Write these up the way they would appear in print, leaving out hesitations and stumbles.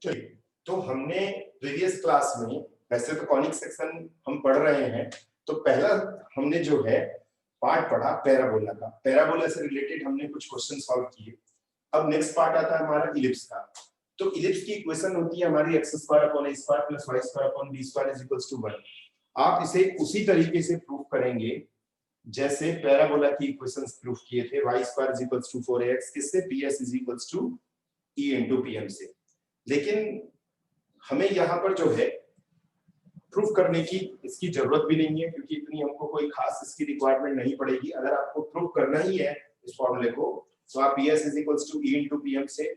चलिए, तो हमने प्रीवियस क्लास में, वैसे तो कॉनिक सेक्शन हम पढ़ रहे हैं, तो पहला हमने जो है पार्ट पढ़ा पैराबोला का। पैराबोला से रिलेटेड हमने कुछ क्वेश्चन सॉल्व किए। अब नेक्स्ट पार्ट आता है हमारा इलिप्स का। तो इलिप्स की इक्वेशन होती है हमारी x square upon a square plus y square upon b square is equals to 1। आप इसे उसी तरीके से प्रूव करेंगे जैसे पैराबोला की इक्वेशंस प्रूव किए थे। y square is equals to 4ax किससे, ps is equals to e into pm से। लेकिन हमें यहाँ पर जो है प्रूफ करने की इसकी जरूरत भी नहीं है, क्योंकि इतनी हमको कोई खास इसकी रिक्वायरमेंट नहीं पड़ेगी। अगर आपको प्रूफ करना ही है इस फॉर्मूले को, तो आप ps is equals to e into pm से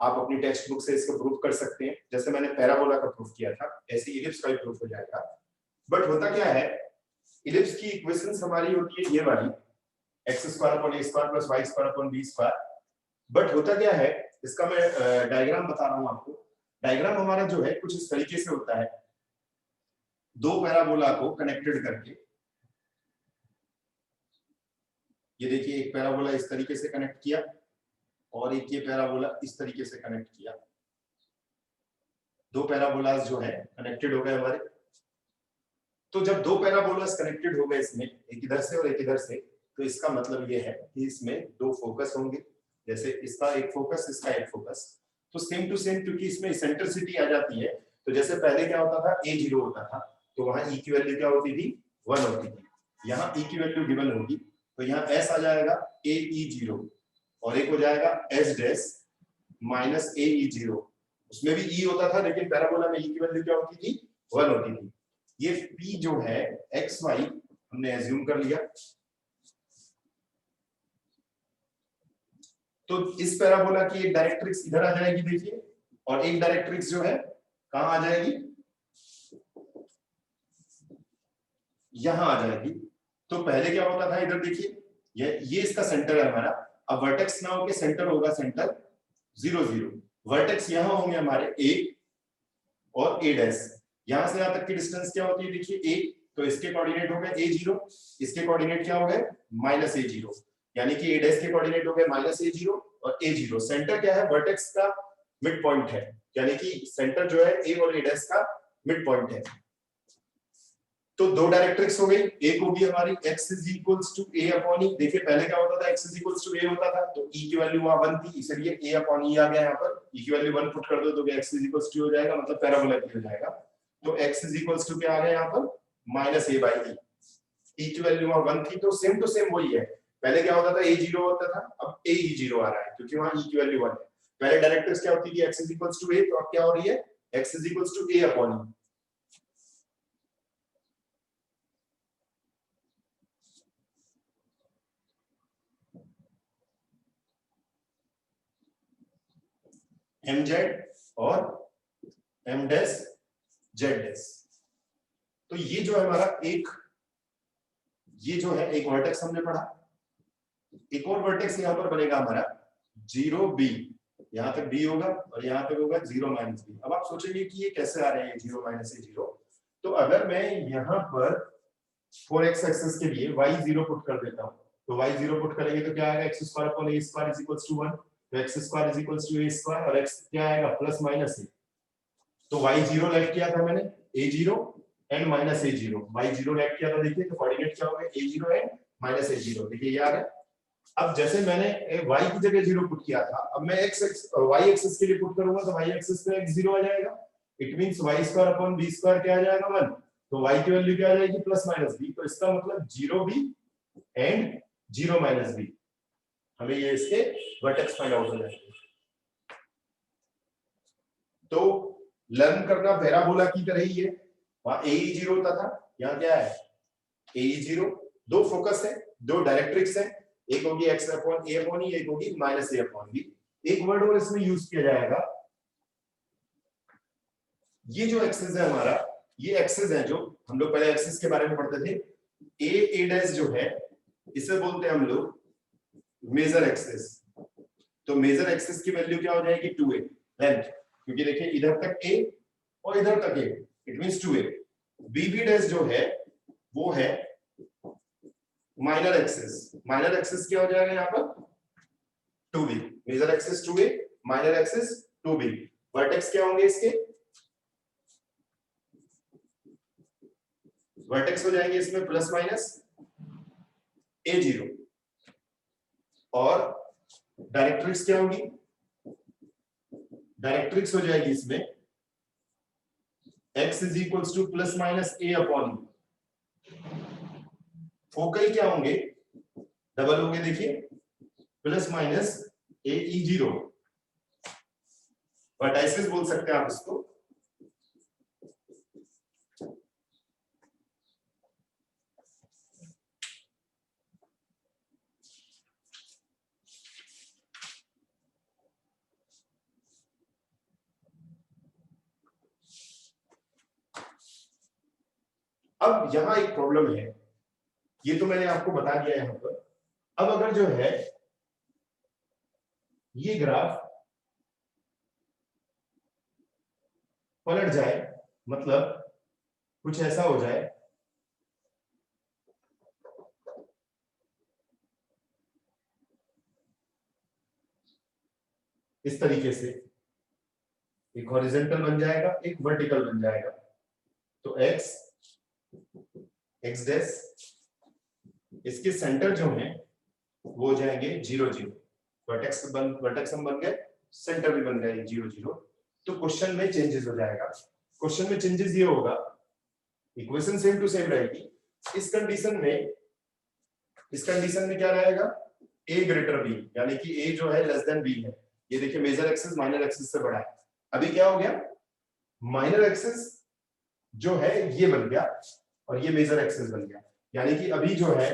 आप अपनी टेक्स्ट बुक से इसको प्रूफ कर सकते हैं। जैसे मैंने पैराबोला का प्रूफ किया था, ऐसे इलिप्स का भी प्रूफ हो जाएगा। बट होता क्या है, इलिप्स की इक्वेशंस हमारी होती है ये वाली, x square upon a square plus y square upon b square. But होता क्या है, इसका मैं डायग्राम बता रहा हूं आपको। डायग्राम हमारा जो है कुछ इस तरीके से होता है, दो पैराबोला को कनेक्टेड करके। ये देखिए, एक पैराबोला इस तरीके से कनेक्ट किया और एक ये पैराबोला इस तरीके से कनेक्ट किया। दो पैराबोलास जो है कनेक्टेड हो गए हमारे। तो जब दो पैराबोलास कनेक्टेड हो गए इसमें, एक इधर से और एक इधर से, तो इसका मतलब ये है कि इसमें दो फोकस होंगे। जैसे इसका एक फोकस, इसका एक फोकस। तो सेम टू सेम, क्योंकि इसमें सेंट्रिसिटी आ जाती है, तो जैसे पहले क्या होता था, a 0 होता था, तो वहां e की वैल्यू क्या होती थी, 1 होती थी। यहाँ e की वैल्यू गिवन होगी, तो यहाँ s आ जाएगा a e 0 और एक हो जाएगा s dash minus a e 0। उसमें भी e होता था, लेकिन पैराबोला में e की वैल्यू क्या होती थी, 1 होती थी। ये p जो है x y हमने एज्यूम कर लिया। तो इस पैराबोला की एक डायरेक्ट्रिक्स इधर आ जाएगी देखिए, और एक डायरेक्ट्रिक्स जो है कहां आ जाएगी, यहां आ जाएगी। तो पहले क्या होता था, इधर देखिए, ये इसका सेंटर है हमारा। अब वर्टेक्स ना होके सेंटर होगा, सेंटर 0 0। वर्टेक्स यहां होंगे हमारे a और a डैश। यहां से यहां तक की डिस्टेंस क्या होती है, देखिए a, तो इसके कोऑर्डिनेट हो गए a 0, इसके कोऑर्डिनेट क्या हो गए माइनस a 0, यानी कि a डैश के कोऑर्डिनेट हो गए माइनस a 0 और a 0। सेंटर क्या है, वर्टेक्स का मिड पॉइंट है, यानी कि सेंटर जो है a और a डैश का मिड पॉइंट है। तो दो डायरेक्ट्रिक्स हो गई। एक होगी हमारी x is equals to a upon e। देखिए पहले क्या होता था, x is equals to a होता था, तो e की वैल्यू वहां 1 थी, इसलिए a अपॉन e आ गया। यहाँ पर e की वैल्यू 1 पुट कर दो तो x इज इक्वल्स टू हो जाएगा, मतलब पैराबोला की हो जाएगा। तो x इज इक्वल्स टू क्या आ गया यहाँ पर, minus a by e। e की वैल्यू वहां 1 थी, तो सेम टू सेम वही है। पहले क्या होता था, a 0 होता था, अब a e 0 आ रहा है, क्योंकि वहां e की वैल्यू 1 है। पहले डायरेक्ट्रिक्स क्या होती थी, x is equals to a, तो अब क्या हो रही है, x is equals to a upon e। mz और m डैश z डैश। तो ये जो है हमारा एक, ये जो है एक वर्टेक्स हमने पढ़ा। एक और वर्टेक्स यहां पर बनेगा हमारा 0 b, यहां तक b होगा और यहां तक होगा 0 माइनस b। अब आप सोचेंगे कि ये कैसे आ रहे हैं 0 माइनस a 0। तो अगर मैं यहां पर 4x एक्सिस के लिए y 0 पुट कर देता हूं, तो y 0 पुट करेंगे तो क्या आएगा, x square upon a square is equals to 1। तो x square is equals to a square और x क्या आएगा, प्लस माइनस a। तो y 0 लेट किया था मैंने, a 0 and minus a 0। y 0 let किया था, देखिए तो कोऑर्डिनेट क्या हो गए, a 0 एंड माइनस a 0। देखिए ये आ गया। अब जैसे मैंने y की जगह 0 पुट किया था, अब मैं y एक्सिस के लिए पुट करूंगा तो y एक्सिस पे x 0 आ जाएगा। It means y square upon b square क्या आ जाएगा, 1। तो y की वैल्यू क्या आ जाएगी, प्लस माइनस b। तो इसका मतलब 0b एंड 0 माइनस b। हमें ये इसके वर्टेक्स फाइंड आउट हो जाएंगे। तो लर्न करना पैराबोला की तरह ही है। वहां a 0 होता था, यहाँ क्या है a 0। दो फोकस है, दो डायरेक्ट्रिक्स है, एक होगी x upon a upon e, एक होगी माइनस a अपॉन b। एक वर्ड और इसमें यूज किया जाएगा, ये जो एक्सिस है हमारा, ये एक्सिस है जो हम लोग पहले एक्सिस के बारे में पढ़ते थे। a डैश जो है इसे बोलते हैं हम लोग मेजर एक्सिस। तो मेजर एक्सिस की वैल्यू क्या हो जाएगी, 2a लेंथ, क्योंकि देखिए इधर तक a और इधर तक a, it means 2a। bb dash जो है वो है माइनर एक्सिस। माइनर एक्सिस क्या हो जाएगा यहाँ पर, 2b। Major axis 2a, minor axis 2b। Vertex क्या होंगे इसके? वर्टेक्स हो जाएंगे इसमें प्लस माइनस a0 और डायरेक्ट्रिक्स क्या होगी? डायरेक्ट्रिक्स हो जाएगी इसमें x is equals two plus minus a upon u। Focal क्या होंगे? डबल होंगे, देखिए प्लस माइनस ae0, वर्टाइसिस बोल सकते हैं आप इसको। अब यहां एक प्रॉब्लम है, ये तो मैंने आपको बता दिया यहां पर। अब अगर जो है ये ग्राफ पलट जाए, मतलब कुछ ऐसा हो जाए इस तरीके से, एक हॉरिजॉन्टल बन जाएगा, एक वर्टिकल बन जाएगा, तो x डैश, इसके सेंटर जो है वो हो जाएंगे 0 0, वर्टेक्स हम बन गए, सेंटर भी बन गए 0 0। तो क्वेश्चन में चेंजेस हो जाएगा। क्वेश्चन में चेंजेस ये होगा, इक्वेशन सेम टू सेम रहेगी। इस कंडीशन में क्या रहेगा? a ग्रेटर b, यानी कि a जो है लेस देन b है। ये देखिए मेजर एक्सिस माइनर एक्सिस से बड़ा है। अभी क्या हो गया? माइनर एक्सिस जो है ये बन गया और ये मेजर एक्सिस बन गया, यानी कि अभी जो है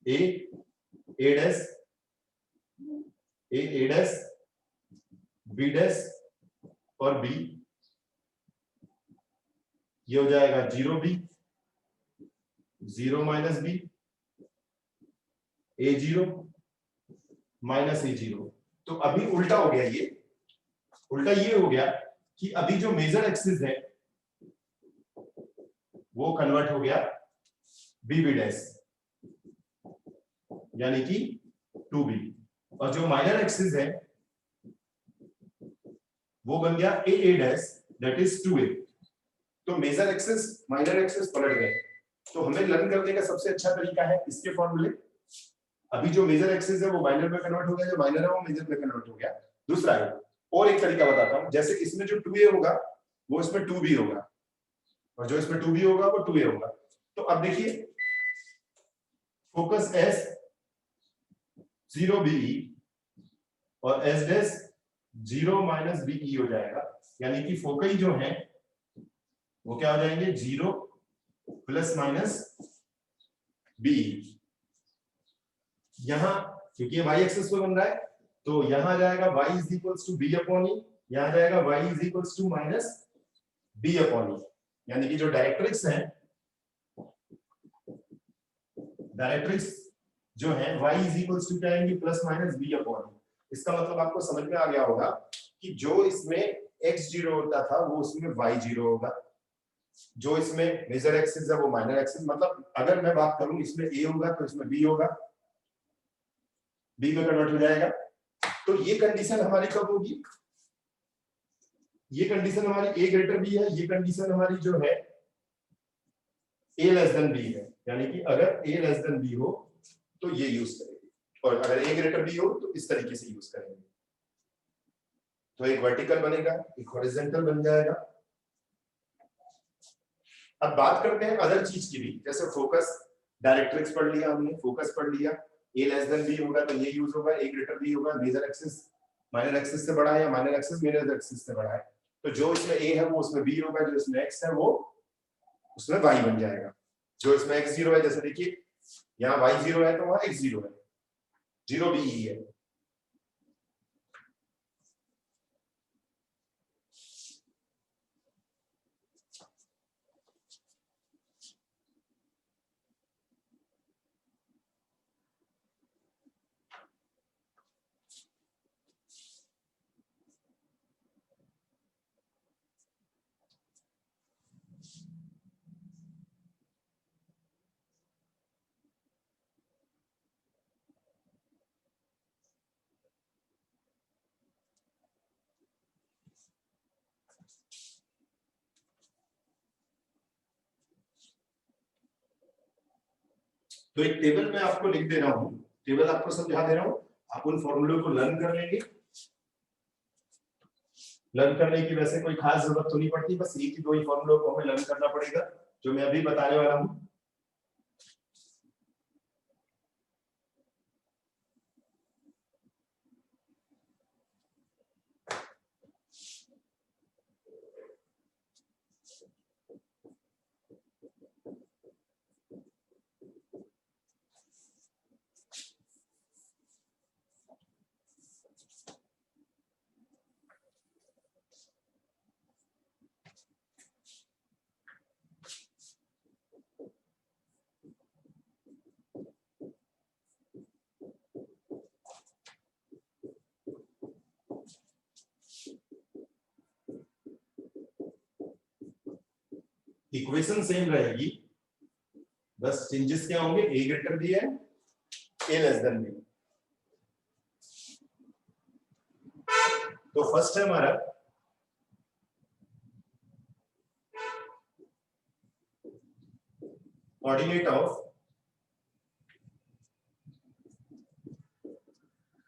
a dash, a dash, b dash और b, ये हो जाएगा 0 b, 0 minus b, a0 minus a0। तो अभी उल्टा हो गया, ये उल्टा ये हो गया कि अभी जो मेजर एक्सिस है वो कन्वर्ट हो गया b डैश, यानी कि 2b, और जो माइनर एक्सिस है वो बन गया a dash, that is 2a। तो मेजर एक्सिस माइनर एक्सिस पलट गए। तो हमें लर्न करने का सबसे अच्छा तरीका है इसके फॉर्मूले। अभी जो मेजर एक्सिस है वो माइनर में कन्वर्ट हो गया, जो माइनर है वो मेजर में कन्वर्ट हो गया। दूसरा है, और एक तरीका बताता हूं, जैसे इसमें जो 2a होगा वो इसमें 2b होगा, और जो इसमें 2b होगा वो 2a होगा। तो अब देखिए फोकस s 0 be और s डैश 0 माइनस be हो जाएगा, यानी कि फोकई जो है वो क्या हो जाएंगे? 0 प्लस माइनस b। यहां क्योंकि ये y एक्सिस पे बन रहा है तो यहां आ जाएगा y is equals to b upon e, यहां जाएगा y is equals to minus b upon e, यानी कि जो डायरेक्ट्रिक्स है, डायरेक्ट्रिक्स जो है y इज इक्वल्स टू क्या आएंगे? Plus minus b upon e। इसका मतलब आपको समझ में आ गया होगा कि जो इसमें x0 होता था वो उसमें y0 होगा, जो इसमें मेजर एक्सिस है वो माइनर एक्सिस। मतलब अगर मैं बात करूं इसमें a होगा तो इसमें b होगा, b में कन्वर्ट हो जाएगा। तो ये कंडीशन हमारी कब होगी? ये कंडीशन हमारी a ग्रेटर b है, ये कंडीशन हमारी जो है a लेस देन b है, यानी कि अगर a लेस देन b हो तो ये यूज करेंगे, और अगर a ग्रेटर b हो तो इस तरीके से यूज करेंगे। तो एक वर्टिकल बनेगा, एक हॉरिजॉन्टल बन जाएगा। अब बात करते हैं अदर चीज की भी, जैसे फोकस, डायरेक्ट्रिक्स पढ़ लिया हमने, फोकस पढ़ लिया, a लेस देन b होगा तो ये यूज होगा, a ग्रेटर b होगा, मेजर एक्सिस माइनर एक्सिस से बड़ा है या माइनर एक्सिस मेजर एक्सिस से बड़ा है, तो जो इसमें a है वो उसमें b होगा, जो इसमें x है वो उसमें y बन जाएगा। जो इसमें x0 है, जैसे देखिए यहाँ y0 है तो वहां x0 है, 0 b है। तो एक टेबल में आपको लिख दे रहा हूं, टेबल आपको समझा दे रहा हूं, आप उन फॉर्मूलों को लर्न कर लेंगे। लर्न करने की वैसे कोई खास जरूरत तो नहीं पड़ती, बस एक ही दो ही फॉर्मूलों को हमें लर्न करना पड़ेगा जो मैं अभी बताने वाला हूं। इक्वेशन सेम रहेगी, बस चेंजेस क्या होंगे, ए ग्रेटर बी है, ए लेस देन बी। तो फर्स्ट है हमारा कोऑर्डिनेट ऑफ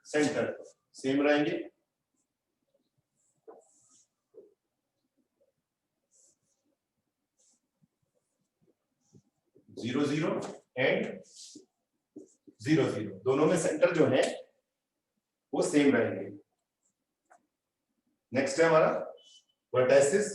सेंटर सेम रहेंगे, zero zero and zero zero, दोनों में सेंटर जो है वो सेम रहेंगे। नेक्स्ट है हमारा वर्टाइसिस,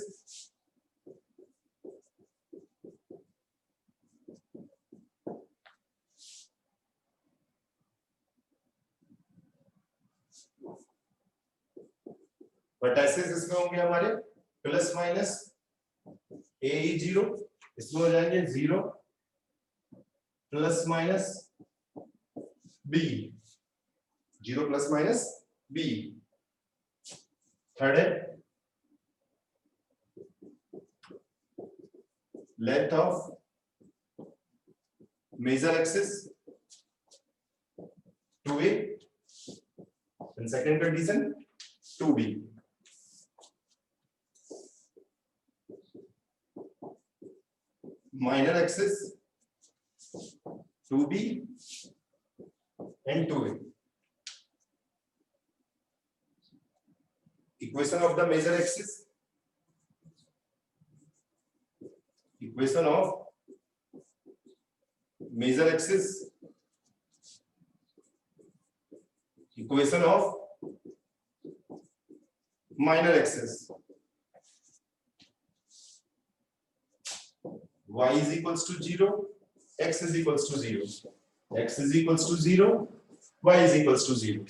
वर्टाइसिस इसमें होंगे हमारे प्लस माइनस ए जीरो, इसमें हो जाएंगे zero plus minus B, zero plus minus B. Third है length of major axis 2a, and second condition 2b. Minor axis 2b and 2a. Equation of the major axis, equation of major axis, equation of minor axis, y is equals to 0, x is equals to 0, x is equals to 0, y is equals to 0.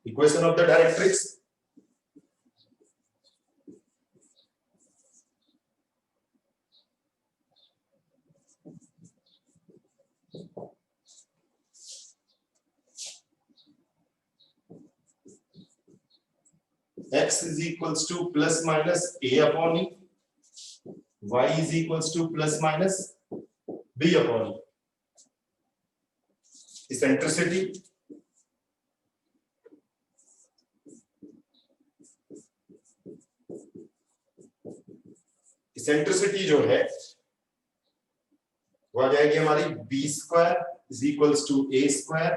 Equation of the directrix, x is equals to plus minus a upon e, y is equals to plus minus b upon e. Eccentricity, eccentricity जो है वो आ जाएगी हमारी B square is equals to A square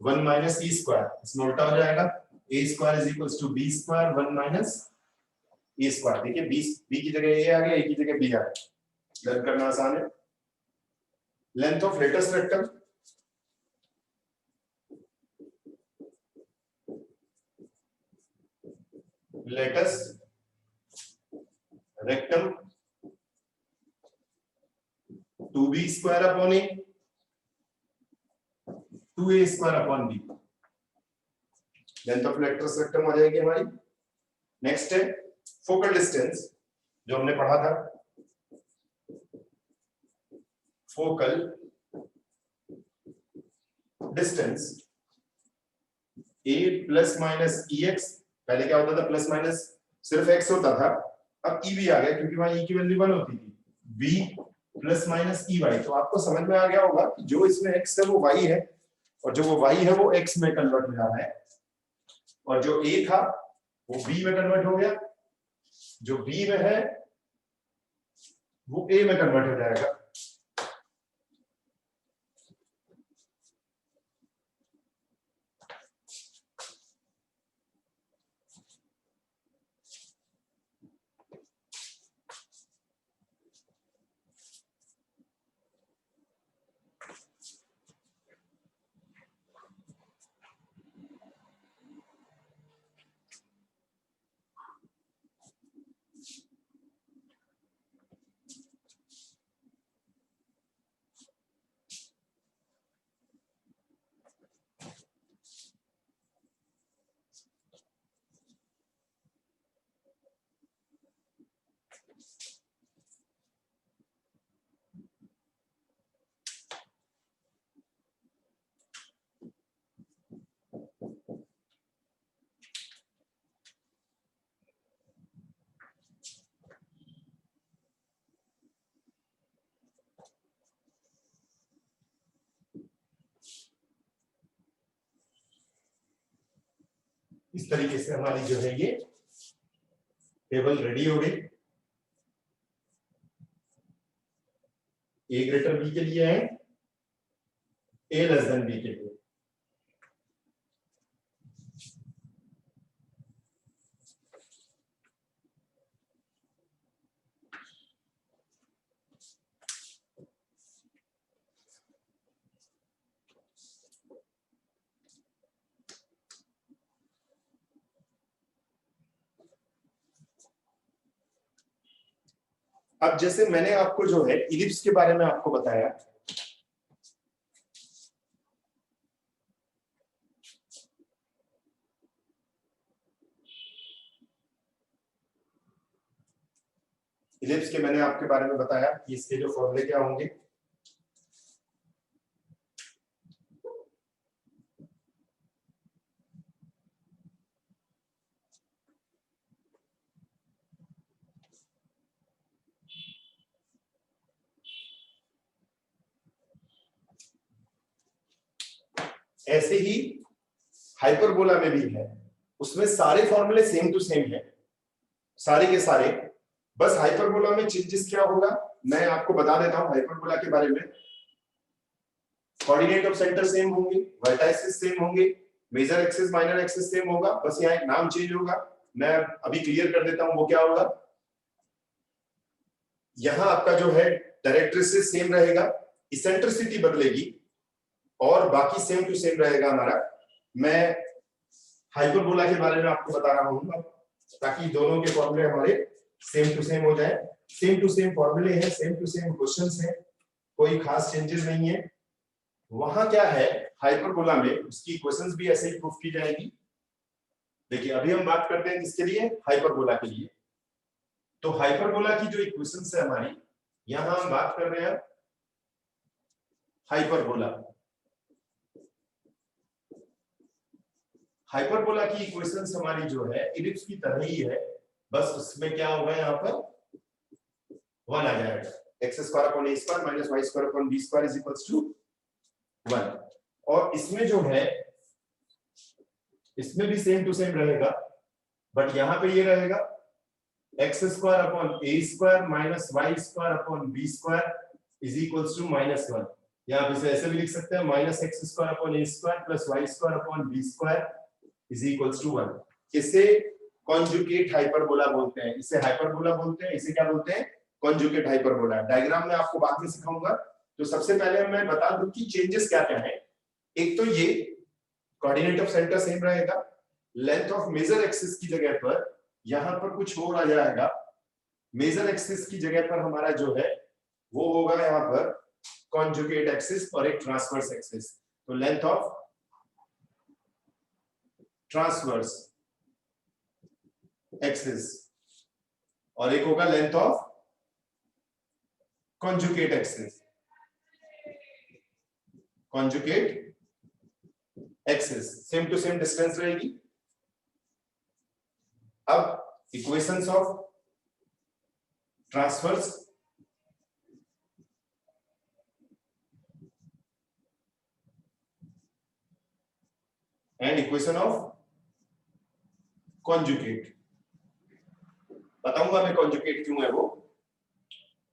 1 minus E square, इसमें उल्टा हो जाएगा, A square is equals to B square 1 minus A square. देखिए बी की जगह ए आ गया, ए की जगह बी आ गया, लर्न करना आसान है। Length of latus rectum, latus rectum 2b square upon A 2a square upon b, length of latus rectum आ जाएगी हमारी। नेक्स्ट है फोकल डिस्टेंस, जो हमने पढ़ा था, focal distance a plus minus E x, पहले क्या होता था प्लस माइनस सिर्फ x होता था, अब e भी आ गया क्योंकि वहां e की वैल्यू 1 होती थी, b plus minus E Y. तो आपको समझ में आ गया होगा कि जो इसमें x है वो y है, और जो वो y है वो x में कन्वर्ट हो जा रहा है, और जो a था वो b में कन्वर्ट हो गया, जो b में है वो ए में कन्वर्ट हो जाएगा। इस तरीके से हमारी जो है ये टेबल रेडी हो गई। ए ग्रेटर बी के लिए है, ए लेस देन बी के लिए। अब जैसे मैंने आपको जो है इलिप्स के बारे में आपको बताया, इलिप्स के मैंने आपके बारे में बताया कि इसके जो फॉर्मूले क्या होंगे। ऐसे ही हाइपरबोला में भी है, उसमें सारे फॉर्मूले सेम टू सेम है, सारे के सारे। बस हाइपरबोला में चेंजेस क्या होगा मैं आपको बता देता हूं हाइपरबोला के बारे में। कोऑर्डिनेट ऑफ सेंटर सेम होंगे, वर्टाइसेस सेम होंगे, major axis minor axis same होगा, बस यहाँ एक नाम चेंज होगा। मैं अभी क्लियर कर देता हूं वो क्या होगा। यहां आपका जो है डायरेक्ट्रिक्स सेम रहेगा, इसेंट्रिसिटी बदलेगी और बाकी सेम टू सेम रहेगा हमारा। मैं हाइपरबोला के बारे में आपको बता रहा हूं ताकि दोनों के फॉर्मूले हमारे सेम टू सेम हो जाए। सेम टू सेम फॉर्मूले हैं, सेम टू सेम क्वेश्चंस हैं, कोई खास चेंजेस नहीं है। वहां क्या है हाइपरबोला में, उसकी इक्वेशंस भी ऐसे ही प्रूफ की जाएगी। देखिए अभी हम बात करते हैं किसके लिए, हाइपरबोला के लिए। तो हाइपरबोला की जो इक्वेशंस है हमारी, यहां हम बात कर रहे हैं हाइपरबोला। हाइपरबोला की इक्वेशंस हमारी जो है इलिप्स की तरह ही है, बस उसमें क्या होगा यहाँ पर 1 आ जाएगा। X square upon A square minus Y square upon B square is equals to 1। और इसमें जो है इसमें भी सेम टू सेम रहेगा, बट यहाँ पे ये रहेगा X square upon A square minus Y square upon B square is equals to -1। यहाँ पे ऐसे भी लिख सकते हैं minus X square upon A square plus Y square upon B square is equals to 1। इसे कॉन्जुगेट हाइपरबोला बोलते हैं, इसे हाइपरबोला बोलते हैं, इसे क्या बोलते हैं कॉन्जुगेट हाइपरबोला। डायग्राम में आपको बाद में सिखाऊंगा। तो सबसे पहले मैं बता दूं कि चेंजेस क्या क्या है। एक तो ये कोऑर्डिनेट ऑफ सेंटर सेम रहेगा, लेंथ ऑफ मेजर एक्सिस की जगह पर यहां पर कुछ और आ जाएगा। मेजर एक्सिस की जगह पर हमारा जो है वो होगा यहाँ पर कॉन्जुगेट एक्सिस और एक ट्रांसवर्स एक्सिस। तो लेंथ ऑफ ट्रांसवर्स एक्सिस और एक होगा length of conjugate axis. Conjugate axis same to same distance रहेगी। अब equations of transverse and equation of conjugate, बताऊंगा मैं कॉन्जुगेट क्यों है वो।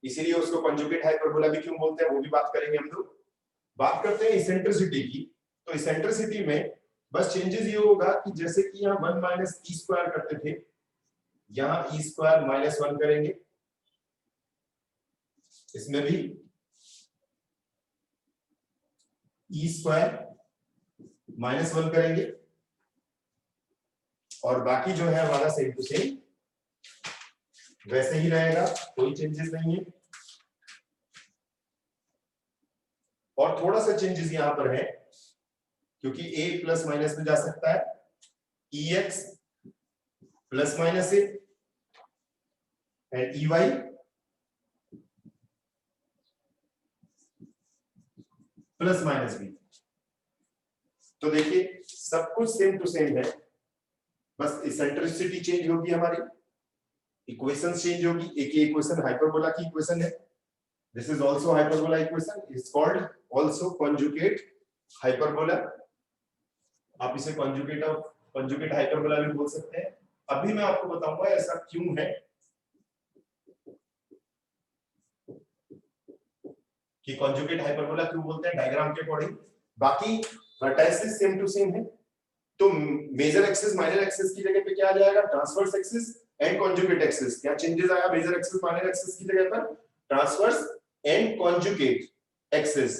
इसीलिए उसको कंजुगेट हाइपरबोला भी क्यों बोलते हैं वो भी बात करेंगे हम लोग। बात करते हैं इसेंट्रिसिटी की। तो इसेंट्रिसिटी में बस चेंजेस ये होगा कि जैसे कि यहाँ 1 माइनस ई स्क्वायर करते थे, यहाँ ई स्क्वायर -1 करेंगे, इसमें भी ई स्क्वायर -1 करेंगे, और बाकी जो है हमारा सेम टू सेम वैसे ही रहेगा, कोई चेंजेस नहीं है। और थोड़ा सा चेंजेस यहां पर है क्योंकि a प्लस माइनस में जा सकता है, ex plus minus A and ey plus minus B. तो देखिए सब कुछ सेम टू सेम है, बस इसेंट्रिसिटी चेंज होगी, हमारी इक्वेशन चेंज होगी। एक ही इक्वेशन हाइपरबोला की इक्वेशन है, this is also hyperbola equation, is called also conjugate hyperbola. आप इसे कॉन्जुगेट हाइपरबोला भी बोल सकते हैं। अभी मैं आपको बताऊंगा ऐसा क्यों है कि कॉन्जुगेट हाइपरबोला क्यों बोलते हैं डायग्राम के अकॉर्डिंग। बाकी वर्टाइसिस सेम टू सेम है, तो मेजर एक्सिस माइनर एक्सिस की जगह पे क्या आ जाएगा, transverse axis and conjugate axis. क्या चेंजेस आया मेजर एक्सिस माइनर एक्सिस की जगह पर, ट्रांसवर्स एंड कॉन्जुगेट एक्सिस।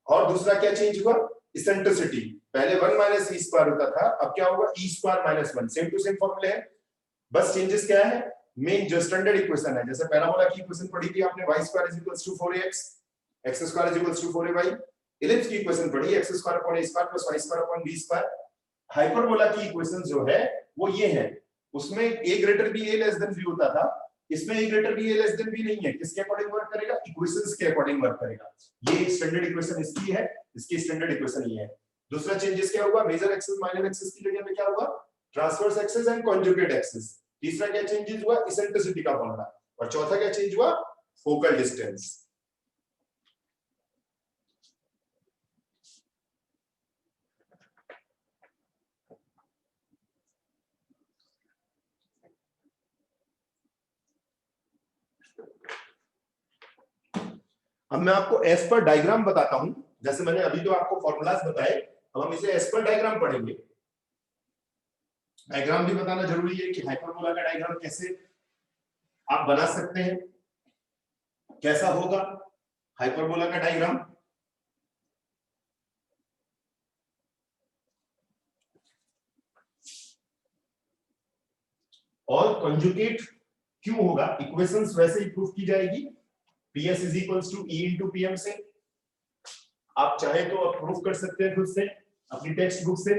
और दूसरा क्या चेंज हुआ, इसेंट्रिसिटी। पहले 1 माइनस ई स्क्वायर होता था, अब क्या होगा E square -1, same to same फॉर्मूले है, बस चेंजेस क्या है, मेन जो स्टैंडर्ड इक्वेशन है, जैसे पैराबोला की इक्वेशन पढ़ी थी आपने, y square is equals to 4ax, x square is equals to 4ay। Ellipse की इक्वेशन पढ़ी, x square upon a square plus y square upon b square. Hyperbola की इक्वेशन जो है वो ये है, उसमें a greater B a less than b होता था, इसमें a greater B a less than b नहीं है। किसके अकॉर्डिंग वर्क करेगा, इक्वेशंस के अकॉर्डिंग वर्क करेगा। ये स्टैंडर्ड इक्वेशन इसकी है, इसकी स्टैंडर्ड इक्वेशन ये है। दूसरा चेंजेस क्या हुआ, मेजर एक्सिस माइनर एक्सिस की जगह पे क्या हुआ, transverse axis and conjugate axis. तीसरा क्या चेंजेस हुआ, इसेंट्रिसिटी का फॉर्मूला। और चौथा क्या चेंज हुआ, फोकल डिस्टेंस। अब मैं आपको एज पर डायग्राम बताता हूं, जैसे मैंने अभी तो आपको फॉर्मूलाज बताए, अब हम इसे एज पर डायग्राम पढ़ेंगे। डायग्राम भी बताना जरूरी है कि हाइपरबोला का डायग्राम कैसे आप बना सकते हैं, कैसा होगा हाइपरबोला का डायग्राम। और कंजुगेट क्यों होगा, इक्वेशंस वैसे ही प्रूफ की जाएगी, PS is equals to E into PM से। आप चाहे तो आप प्रूफ कर सकते हैं खुद से अपनी टेक्स्ट बुक से,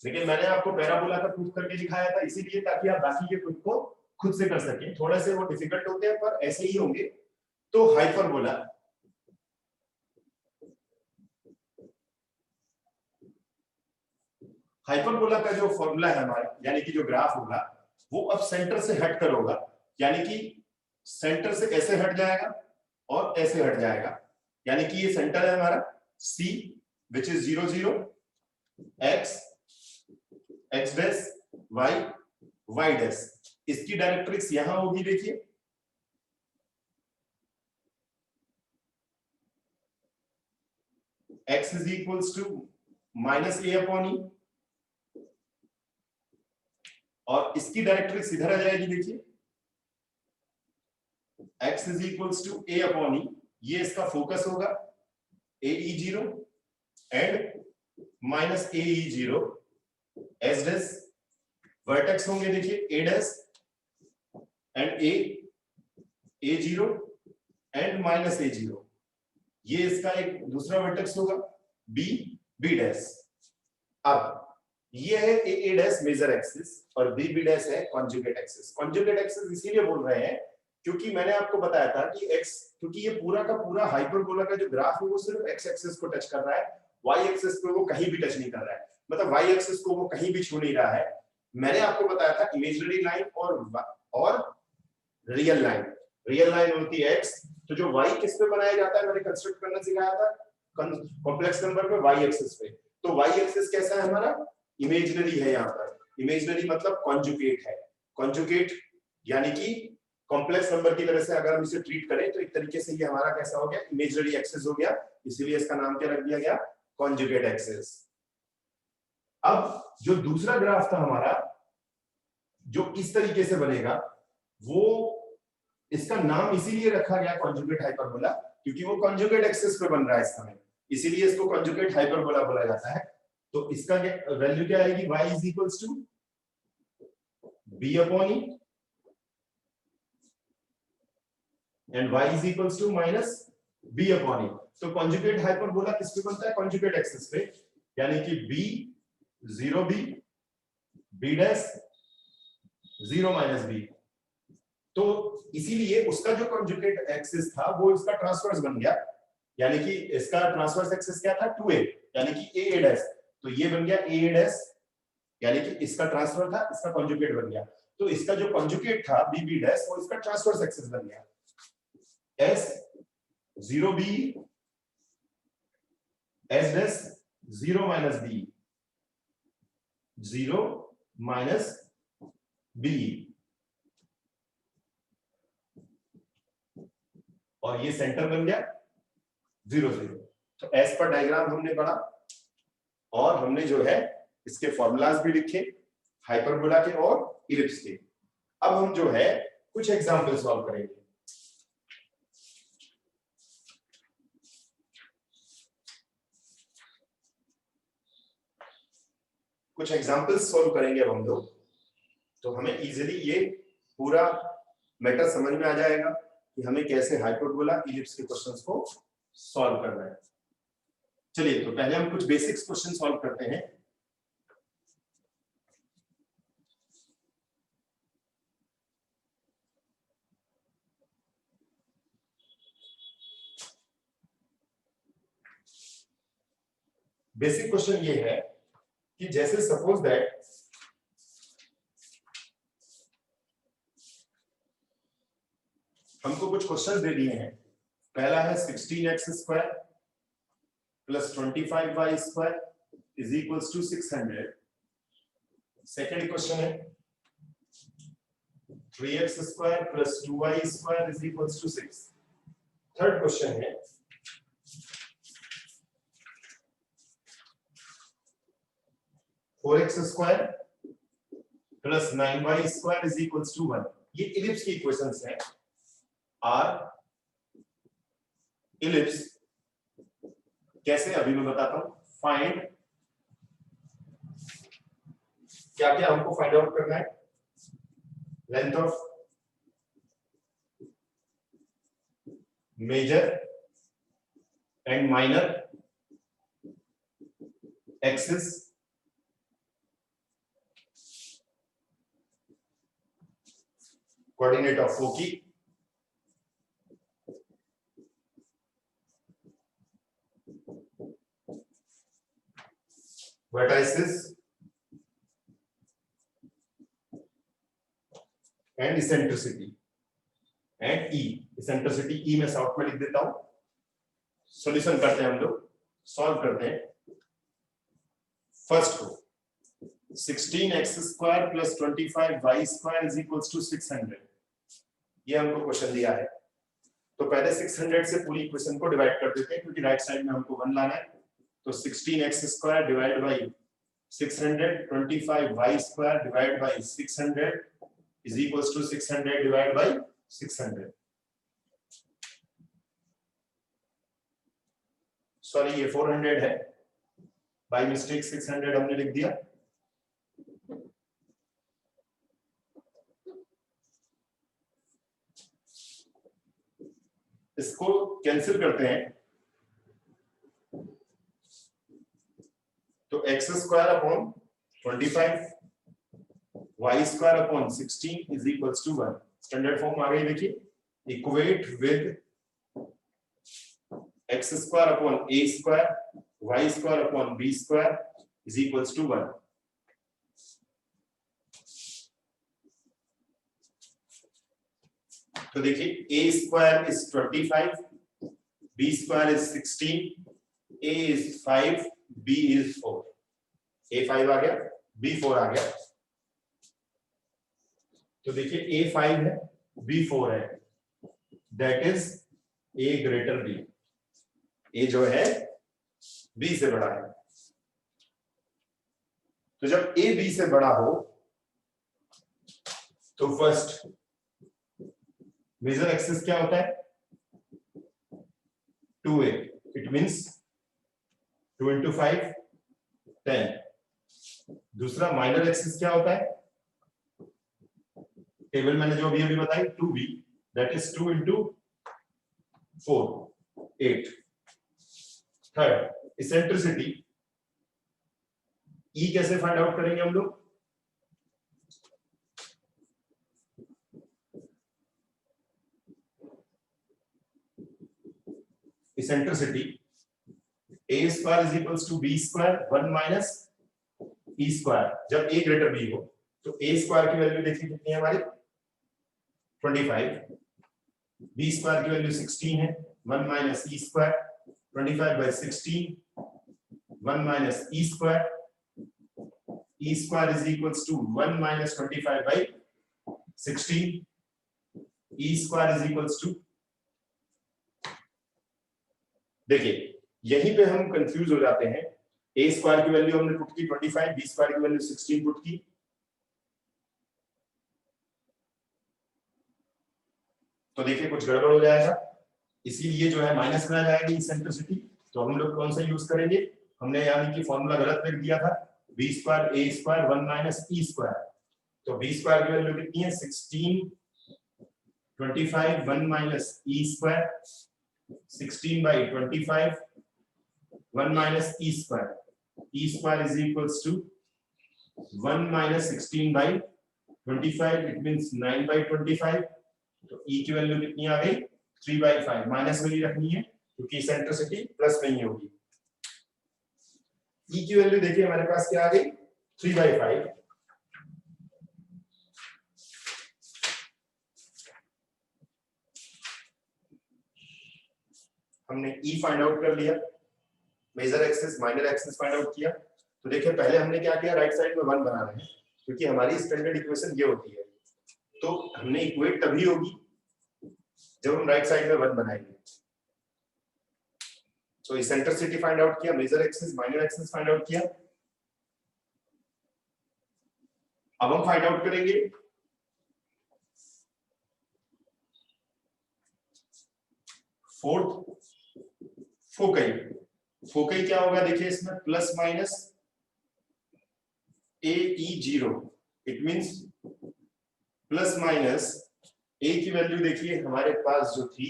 लेकिन मैंने आपको पैराबोला का प्रूफ करके दिखाया था इसीलिए ताकि आप बाकी के खुद को खुद से कर सकें। थोड़े से वो डिफिकल्ट होते हैं पर ऐसे ही होंगे। तो हाइपरबोला हाइपरबोला का जो फॉर्मूला है हमारा, यानी कि जो ग्राफ होगा वो अब सेंटर से हटकर होगा, यानी कि सेंटर से ऐसे हट जाएगा और ऐसे हट जाएगा, यानी कि ये सेंटर है हमारा C which is 0 0 x x dash y y dash. इसकी डायरेक्ट्रिक्स यहां होगी, देखिए x is equals to minus a upon e, और इसकी डायरेक्ट्रिक्स इधर आ जाएगी, देखिए x is equals to a upon e, ये इसका फोकस होगा AE0 and minus AE0 S dash. Vertex होंगे देखिए A dash and A0 and minus A0, ये इसका एक दूसरा वर्टेक्स होगा B डैश। अब ये है A डैश मेजर एक्सिस और B डैश है कॉन्जुगेट एक्सिस। कॉन्जुगेट एक्सिस इसीलिए बोल रहे हैं क्योंकि मैंने आपको बताया था कि x, क्योंकि ये पूरा का पूरा हाइपरबोला का जो ग्राफ है वो सिर्फ x एक्सिस को टच कर रहा है, y एक्सिस को वो कहीं भी टच नहीं कर रहा है, मतलब y एक्सिस को वो कहीं भी छू नहीं रहा है। मैंने आपको बताया था इमेजिनरी लाइन और रियल लाइन। रियल लाइन होती है x, तो जो y किस पे बनाया जाता है मैंने कंस्ट्रक्ट करना सिखाया था, कॉम्प्लेक्स नंबर पे y एक्सिस पे। तो y एक्सिस कैसा है हमारा, इमेजिनरी है। यहाँ पर इमेजिनरी मतलब कॉन्जुगेट है, कॉन्जुगेट यानी कि कॉम्प्लेक्स नंबर की तरह से अगर हम इसे ट्रीट करें तो एक तरीके से ये हमारा कैसा हो गया, इमेजिनरी एक्सिस हो गया, इसीलिए इसका नाम क्या रख दिया गया, कॉन्जुगेट एक्सिस। अब जो दूसरा ग्राफ था हमारा जो इस तरीके से बनेगा, वो इसका नाम इसीलिए रखा गया कॉन्जुगेट हाइपरबोला क्योंकि वो कॉन्जुगेट एक्सिस पे बन रहा है इस समय, इसीलिए इसको कॉन्जुगेट हाइपरबोला बोला जाता है। तो इसका वैल्यू क्या आएगी, y is equals to b upon e and y is equals to minus b upon e। तो कॉन्जुगेट हाइपरबोला किस पे बनता है, कॉन्जुगेट एक्सिस पे, यानी कि b 0b b dash 0 minus b। तो इसीलिए उसका जो कॉन्जुगेट एक्सिस था वो इसका ट्रांसवर्स बन गया, यानी कि इसका ट्रांसवर्स एक्सिस क्या था, 2a, यानी कि a डैश, तो ये बन गया a डैश, यानी कि इसका ट्रांसफर था, इसका कॉन्जुगेट बन गया। तो इसका जो कॉन्जुगेट था bb डैश वो इसका ट्रांसवर्स एक्सिस बन गया, s 0b s dash 0 minus b 0 minus b, और ये सेंटर बन गया 0 0। तो एस पर डायग्राम हमने पढ़ा और हमने जो है इसके फॉर्मूलाज भी लिखे हाइपरबोला के और इलिप्स के। अब हम जो है कुछ एग्जांपल सॉल्व करेंगे। कुछ एग्जांपल्स सॉल्व करेंगे अब हम लोग, तो हमें इजीली ये पूरा मैटर समझ में आ जाएगा कि हमें कैसे हाइपरबोला इलिप्स के क्वेश्चंस को सॉल्व करना है। चलिए तो पहले हम कुछ बेसिक्स क्वेश्चन सॉल्व करते हैं। बेसिक क्वेश्चन ये है कि जैसे सपोज दैट हमको कुछ क्वेश्चन दे दिए हैं। पहला है 16x square plus 25y square is equals to 600। Second question है 3x square plus 2y square is equals to 6। Third question है 4x square plus 9y square is equals to 1। ये ellipse की इक्वेशंस हैं। Are ellipse कैसे, अभी मैं बताता हूं। फाइंड, क्या क्या हमको फाइंड आउट करना है, length of major and minor axis, coordinate of foci, vertices and eccentricity and E। eccentricity E में शॉर्ट में लिख देता हूं। सॉल्यूशन करते हैं हम लोग, सॉल्व करते हैं। फर्स्ट को 16x square plus 25y square is equals to 600, ये हमको क्वेश्चन दिया है। तो पहले 600 से पूरी इक्वेशन को डिवाइड कर देते हैं क्योंकि राइट साइड में हमको 1 लाना है। तो 16x square divide by 600, 25y square divide by 600 is equals to 600 divide by 600। Sorry ये 400 है, बाय मिस्टेक 600 हमने लिख दिया। इसको कैंसिल करते हैं तो x square upon 25 y square upon 16 is equals to 1। Standard form आ गई, देखिए equate with x square upon a square y square upon b square is equals to 1। तो देखिए a square is 25, b square is 16, a is 5, b is 4। a 5 आ गया, b 4 आ गया। तो देखिए a 5 है, B4 है, that is A greater B। A जो है B से बड़ा है। तो जब A B से बड़ा हो तो फर्स्ट मेजर एक्सिस क्या होता है? 2A, it means 2 into 5 10। दूसरा माइनर एक्सिस क्या होता है? टेबल मैंने जो अभी अभी बताई 2B, that is 2 into 4 8। Third eccentricity, E कैसे फाइंड आउट करेंगे हम लोग? Eccentricity A square is equals to B square 1 minus E square. जब A ग्रेटर B हो तो A स्क्वायर की वैल्यू देखिए कितनी है हमारी 25, B स्क्वायर की वैल्यू 16 है, 1 minus E square 25 by 16, 1 minus E square, E square is equals to 1 minus 25 by 16, E square is equals to, देखिए यहीं पे हम कंफ्यूज हो जाते हैं। A स्क्वायर की वैल्यू हमने पुट की 25, B स्क्वायर की वैल्यू 16 पुट की, तो देखिए कुछ गड़बड़ हो जाएगा, इसीलिए जो है माइनस में आ जाएगी इसेंट्रिसिटी। तो हम लोग कौन सा यूज करेंगे? हमने यानी कि फॉर्मूला गलत लिख दिया था, B square A square 1 minus E square. तो B स्क्वायर की वैल्यू कितनी है 16, 25 1 minus E square 16 by 25 1 minus E square, E square is equals to 1 minus 16 by 25, it means 9 by 25। तो E की वैल्यू कितनी आ गई 3 by 5, माइनस में ही रखनी है क्योंकि इसेंट्रिसिटी प्लस में ही होगी। E की वैल्यू देखिए हमारे पास क्या आ गई 3 by 5। हमने E फाइंड आउट कर लिया, major axis minor axis find out किया। तो देखिए पहले हमने क्या किया, राइट साइड में 1 बना रहे हैं क्योंकि हमारी स्टैंडर्ड इक्वेशन ये होती है। तो हमने इक्वेट तभी होगी जब हम राइट साइड में 1 बनाएंगे। तो इसेंट्रिसिटी फाइंड आउट किया, major axis minor axis find out किया। अब हम फाइंड आउट करेंगे फोर्थ फोकई। फोकई क्या होगा देखिए इसमें plus minus AE0, it means plus minus A की वैल्यू देखिए हमारे पास जो थी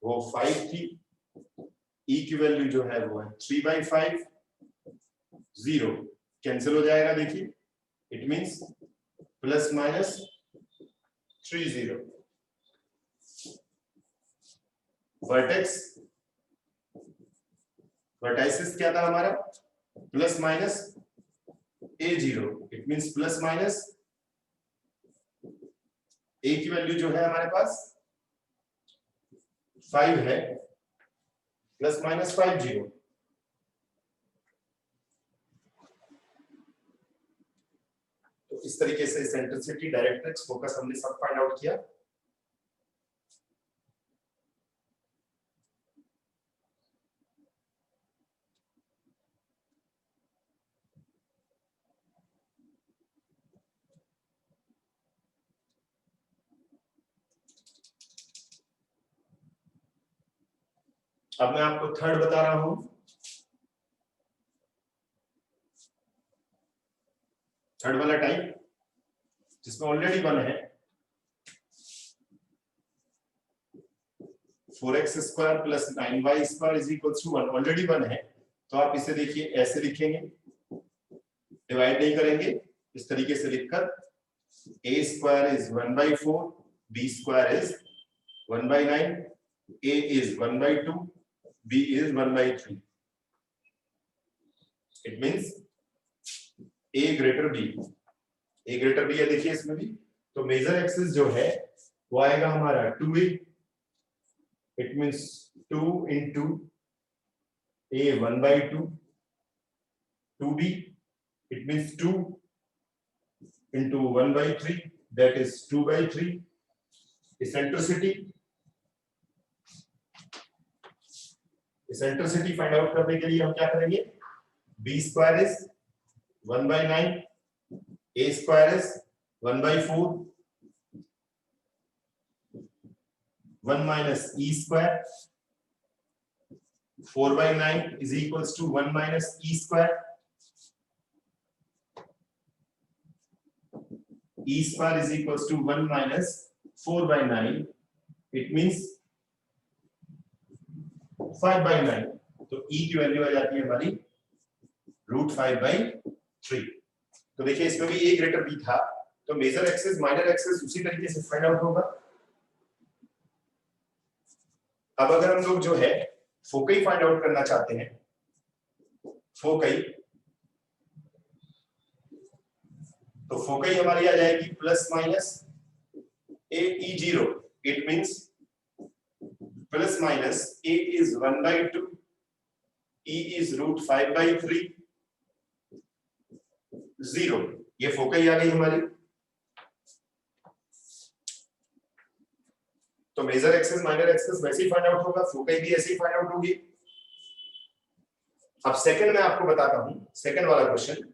वो 5 थी, E की वैल्यू जो है वो है 3 by 5, 0 कैंसिल हो जाएगा देखिए, it means plus minus 3 0। Vertex vertices क्या था हमारा plus minus A0, it means plus minus A की वैल्यू जो है हमारे पास 5 है, प्लस माइनस 5 0। तो इस तरीके से इसेंट्रिसिटी, डायरेक्ट्रिक्स, फोकस हमने सब फाइंड आउट किया। अब मैं आपको थर्ड बता रहा हूं। थर्ड वाला टाइप जिसमें ऑलरेडी 1 है, 4x square plus 9y square is equal to 1, already 1 है। तो आप इसे देखिए ऐसे लिखेंगे, डिवाइड नहीं करेंगे, इस तरीके से लिखकर a square is 1 by 4, b square is 1 by 9, a is 1 by 2, b is 1 by 3। It means a greater b, a greater b है देखिए इसमें भी। तो मेजर एक्सिस जो है वो आएगा हमारा 2a, it means 2 into a 1 by 2, 2b, it means 2 into 1 by 3, that is 2 by 3, eccentricity find out करने के लिए हम क्या करेंगे, B square is 1/9, A square is 1/4, 1 minus e square, 4/9 is equals to 1 minus e square. E square is equals to 1 minus 4/9. It means 5/9. तो e की value आ जाती है हमारी √5/3. तो देखिए इसमें भी a ग्रेटर b था, तो मेजर एक्सिस माइनर एक्सिस उसी तरीके से फाइंड आउट होगा. अब अगर हम लोग जो है फोकई फाइंड आउट करना चाहते हैं, फोकई, तो फोकई हमारी आ जाएगी plus minus AE0. It means plus minus A is 1/2, E is √5/3, 0. ये फोकई आ गई हमारी. तो मेजर एक्सिस माइनर एक्सिस वैसे ही फाइंड आउट होगा, फोकई भी ऐसे ही फाइंड आउट होगी. अब सेकंड में आपको बताता हूं, सेकंड वाला question.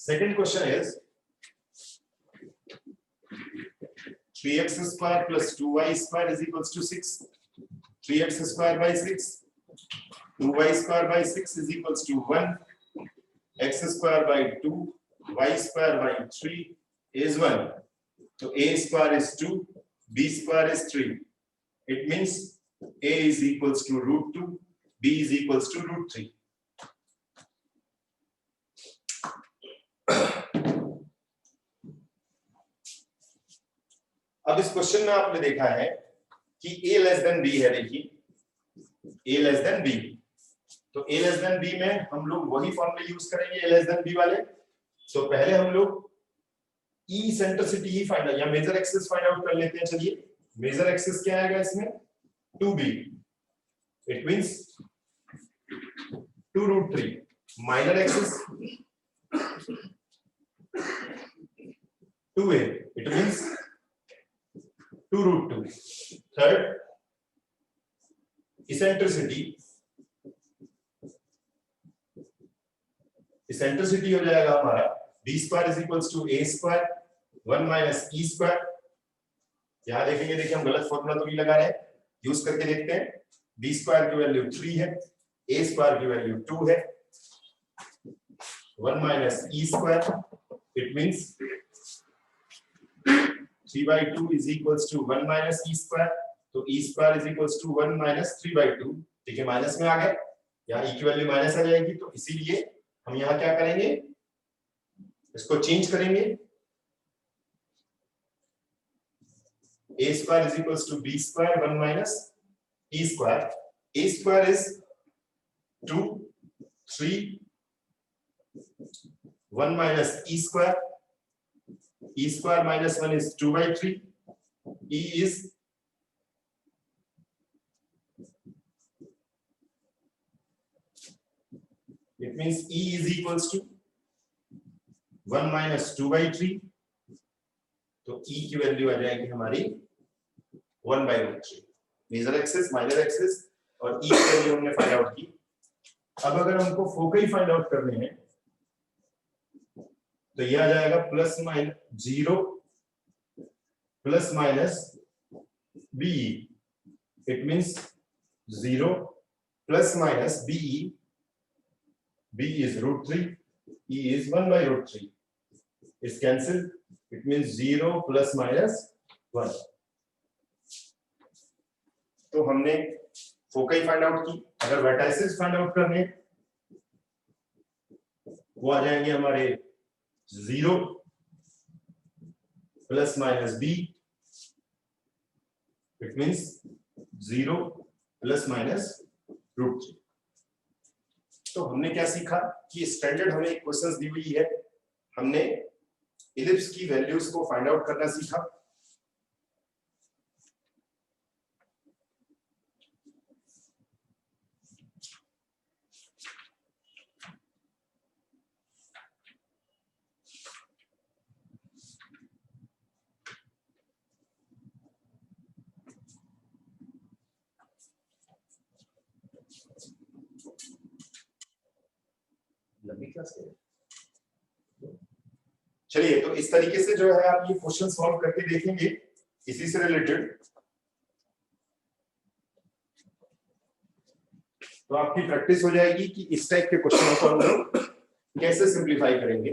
Second question is 3x square plus 2y square is equals to 6. 3x square by 6, 2y square by 6 is equals to 1. X square by 2, y square by 3 is 1. So a square is 2, b square is 3. It means a is equals to √2, b is equals to √3. अब इस question में आपने देखा है कि a less than b है. देखिए a less than b, तो a लेस देन b में हम लोग वही फॉर्मूले यूज करेंगे a लेस देन b वाले. तो पहले हम लोग इसेंट्रिसिटी ही फाइंड आउट या मेजर एक्सिस फाइंड आउट कर लेते हैं. चलिए, मेजर एक्सिस क्या आएगा इसमें, 2b. It means 2√3. Minor axis 2a. It means 2√2. Third, eccentricity हो जाएगा हमारा b square is equals to a square 1 minus e square. यहां देखेंगे, देखिए हम गलत फॉर्मूला तो नहीं लगा रहे हैं, यूज करके देखते हैं. b स्क्वायर की वैल्यू 3 है, a स्क्वायर की वैल्यू 2 है, 1 minus e square. It means 3/2 is equals to 1 minus e square. तो e square is equals to 1 minus 3/2. ठीक है, माइनस में आ गए, यहाँ e की वैल्यू माइनस आ जाएगी. तो इसीलिए हम यहाँ क्या करेंगे, इसको चेंज करेंगे. a square is equals to b square 1 minus e square. a square is 2, 3, 1 minus e square. E square minus 1 is 2/3. E is it means E is equals to 1 minus 2/3. तो E की value आ जाएगी हमारी 1/√3. Major axis minor axis और E की value हमने find out की. अब अगर हमको फोकई फाइंड आउट करने हैं तो यह आ जाएगा plus minus 0 plus minus B. It means 0 plus minus B. Is इज √3, e is 1/√3. Is cancel. It means 0 plus minus 1. तो हमने फोकई फाइंड आउट की. अगर वर्टाइसेस फाइंड आउट करने वो आ जाएंगे हमारे 0 plus minus b. It means 0 plus minus √3. तो हमने क्या सीखा कि स्टैंडर्ड हमें क्वेश्चंस दी हुई है, हमने इलिप्स की वैल्यूज को फाइंड आउट करना सीखा। लंबी क्लास है। चलिए, तो इस तरीके से जो है आप ये क्वेश्चन सॉल्व करके देखेंगे इसी से रिलेटेड, तो आपकी प्रैक्टिस हो जाएगी कि इस टाइप के क्वेश्चन को हम लोग कैसे सिंप्लीफाई करेंगे।